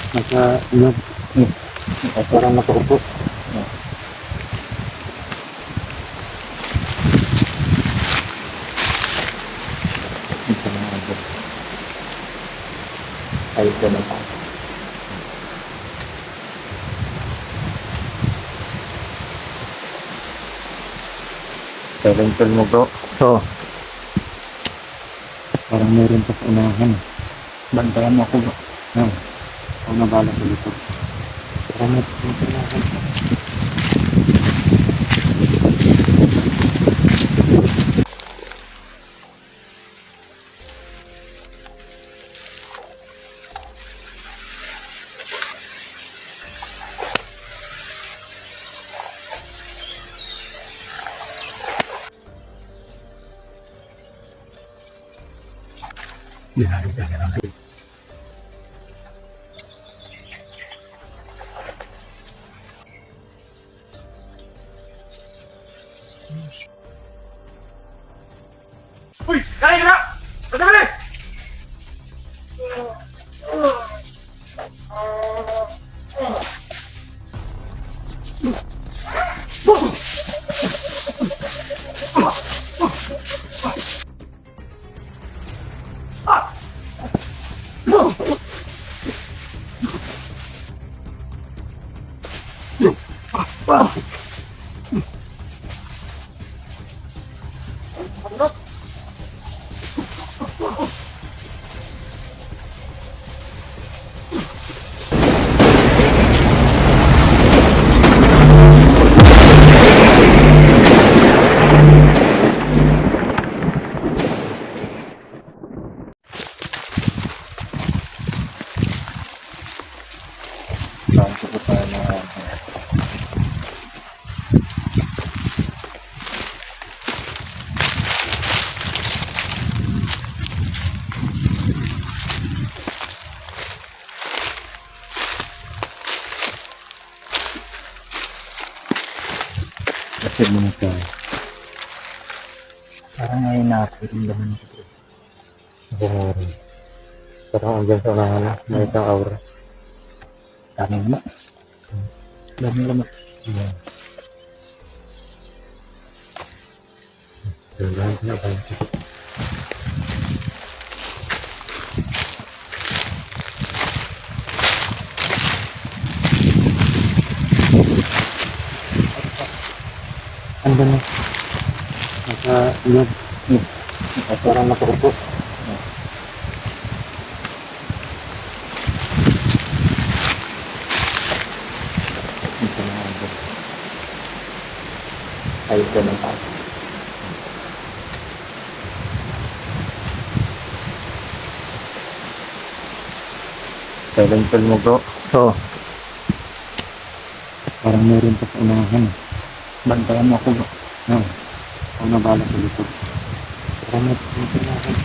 Naka-inog. Parang nakaupo. Ito na ako. Ayos ka na pa. Talental mo bro. So, parang meron pa sa unahan. Bantayan mo ako bro. Ako na bala sa likod. Parang meron pa sa unahan. Binalik ka na lang. Uy! Dali ka na! Dali! Bangso ko pa na. Kasi muna tayo. Parang ngayon natin. Ako nga rin. Parang andyan sa unahan na. May isang aura. Daming laman. Daming laman. Yan. Kailangan na ba? Ano na? Naka-inog. Parang nakaupo. Ito na ako. Ayos ka na pa. Talental mo bro. So, parang meron pa sa unahan. Bantayan mo ako bro. Ako na bala sa likod. Parang meron pa sa unahan.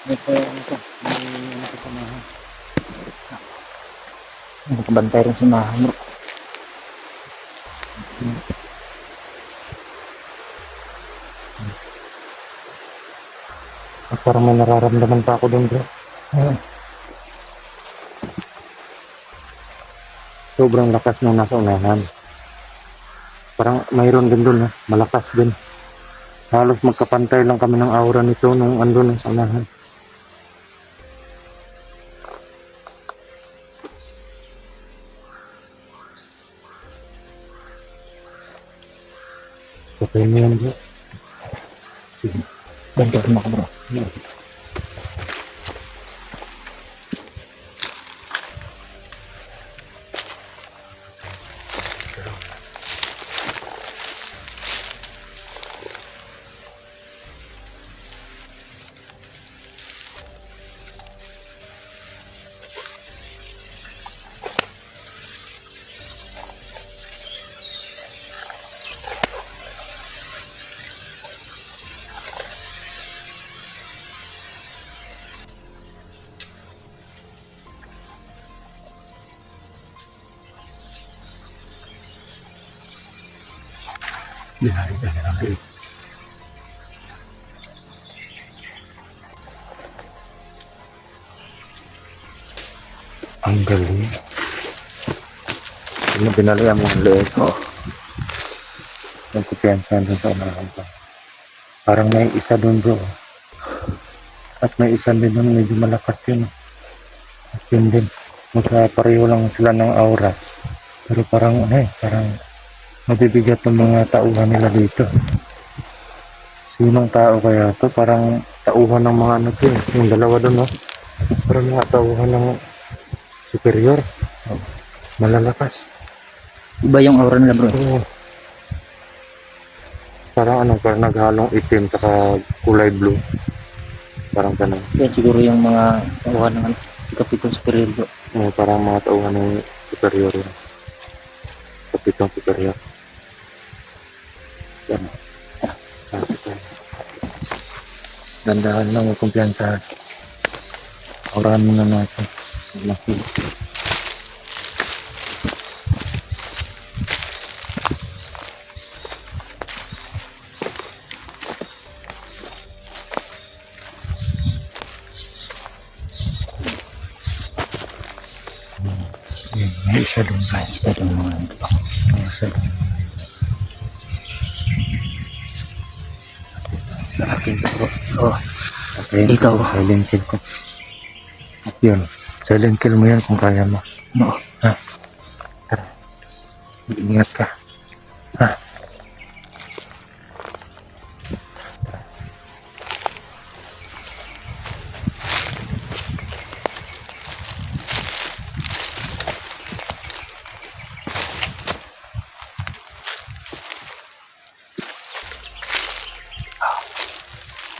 Ito yung ito. May nakasamahan. Nakabantay rin si Mahan bro. At parang may nararamdaman pa ako doon, bro. Sobrang lakas nung nasa unahan. Parang mayroon din doon, malakas din. Halos magkapantay lang kami ng aura nito nung andun sa unahan. Patay mo yan, bro. Bantayan mo ako bro. Binahay ka na lang. Ang galing. Pinalihan mo ang leeg. Oo. Nagkupiyansa doon sa unahan pa. Parang may isa doon bro. At may isa din doon, medyo malakas yun. At yun din. Magkapareho lang sila ng aura. Pero parang parang mabibigat ng mga tauhan nila dito. Sinong tao kaya to? Parang tauhan ng mga to eh. Yung dalawa doon Parang mga tauhan ng superior. Malalakas. Iba yung aura nila bro. Oo. Parang parang naghalong itim saka kulay blue. Parang ganun. Yan siguro yung mga tauhan ng ikapitong superior bro. Parang mga tauhan ng superior yun. Kapitong superior. Yan. Dandahan lang, may kumpiyansa. Aurahan mo na natin. Laki. May isa doon. Ay, isa doon mga ito. May isa doon. Sa akin ko. Oh, Okay, dito ako. silent kill ko. At yun. Silent kill mo yan kung kaya mo. no. Tara. Ingat ka. Ha?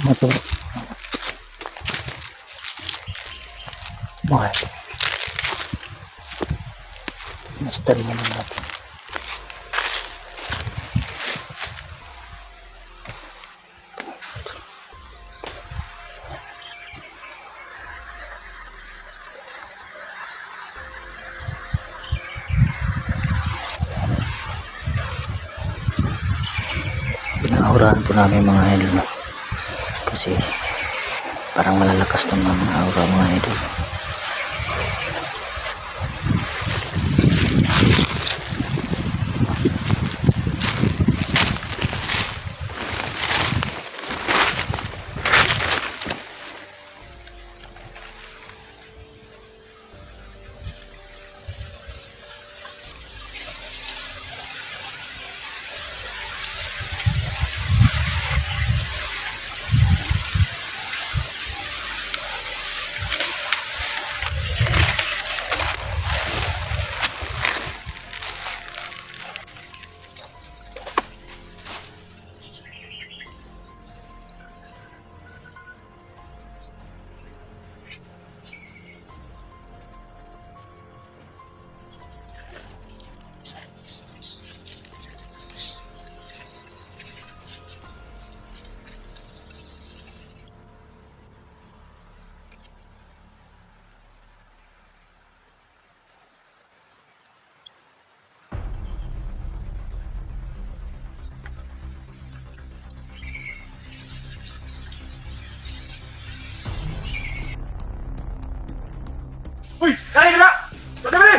Motor. Bakit? Master naman natin. Pinaurahan po namin mga idol kasi parang malalakas ng mga aura mga idol. Uy! Dali ka na! Dali!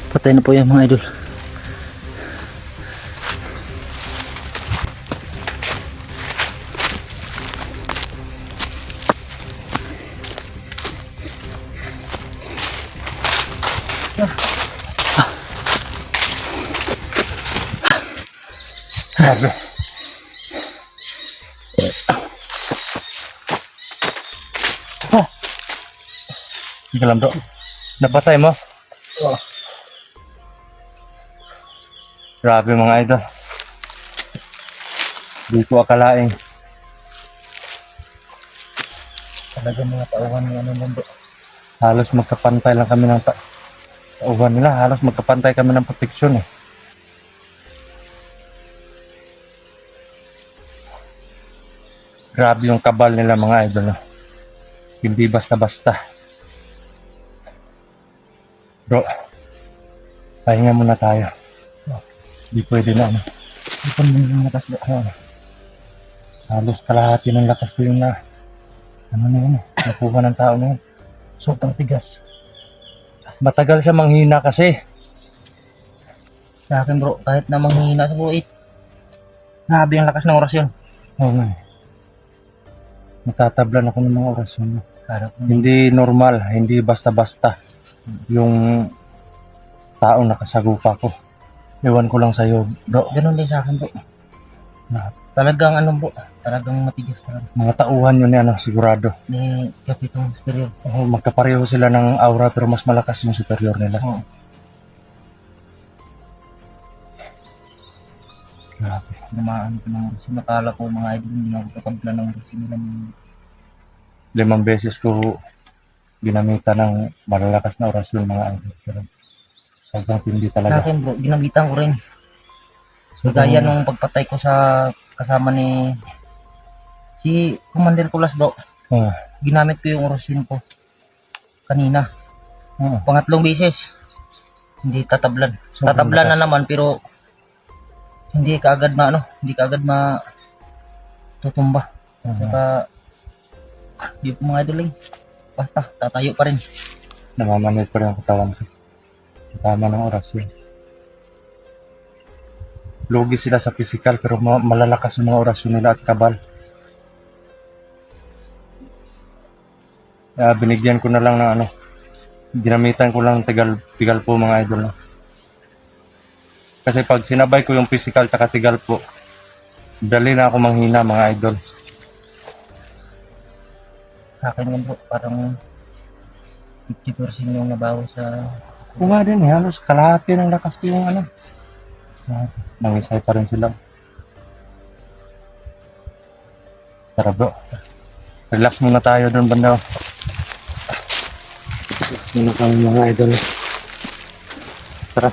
Patay na po yan mga idol. Hindi ka lang bro. Napatay mo? Oo. Grabe mga idol. Di ko akalaing. Talaga mga tauhan ng ano lang bro. Halos magkapantay lang kami ng tauhan nila. Halos magkapantay kami ng proteksyon eh. Grabe yung kabal nila mga idol. No? Hindi basta-basta. Bro, pahinga muna tayo. Hindi pwede na. Ano? Hindi pa naman yung lakas bro. Halos kalahati ng lakas ko yung ano na yun eh. Nakuha ng tao na yun. Sobrang tigas. Matagal siya manghina kasi. Sa akin bro, kahit na manghina sa buhay, grabe ang lakas ng orasyon. Oo nga eh. Natatablan ako ng mga orasyon. Harap mo. Hindi normal, hindi basta-basta yung taong nakasagupa ko. Ewan ko lang sa'yo, bro. Ganun din sa akin bro. Na, Talagang ano bro, talagang matigas talaga. mga tauhan yun yan, sigurado. Ni Kapitong Superior. Oo, magkapareho sila ng aura pero mas malakas yung superior nila. Oo. Grabe. Namaan ko ng orasyon. Nakala ko mga idol, hindi na ako kapagla ng orasyon nila. 5 beses ko ginamitan ng malalakas na orasyon mga idol. Pero sobrang tindi Sa talaga. akin bro, ginamitan ko rin. So, gaya nung pagpatay ko sa kasama ni si Commander Kulas bro. Oo. Ginamit ko yung orasyon ko kanina. Oo. Pangatlong beses. Hindi tatablan. Sobrang Tatablan na lakas. naman pero hindi kaagad hindi kaagad tutumba. Saka di po mga idol basta tatayo pa rin. Namamanid pa rin ang katawan ko. Sa tama ng orasyon. Lugi sila sa physical pero malalakas yung mga orasyon nila at kabal. Kaya binigyan ko na lang ng ginamitan ko lang tigal po mga idol. No? Kasi pag sinabay ko yung physical tsaka tigal po, dali na ako manghina mga idol. Sa akin yun bro, parang 50% yung nabawas sa Oo nga din, halos kalahati ng lakas ko yung nangisay pa rin sila. Tara bro, relax muna tayo doon banda. Relax muna kami mga idol. Tara.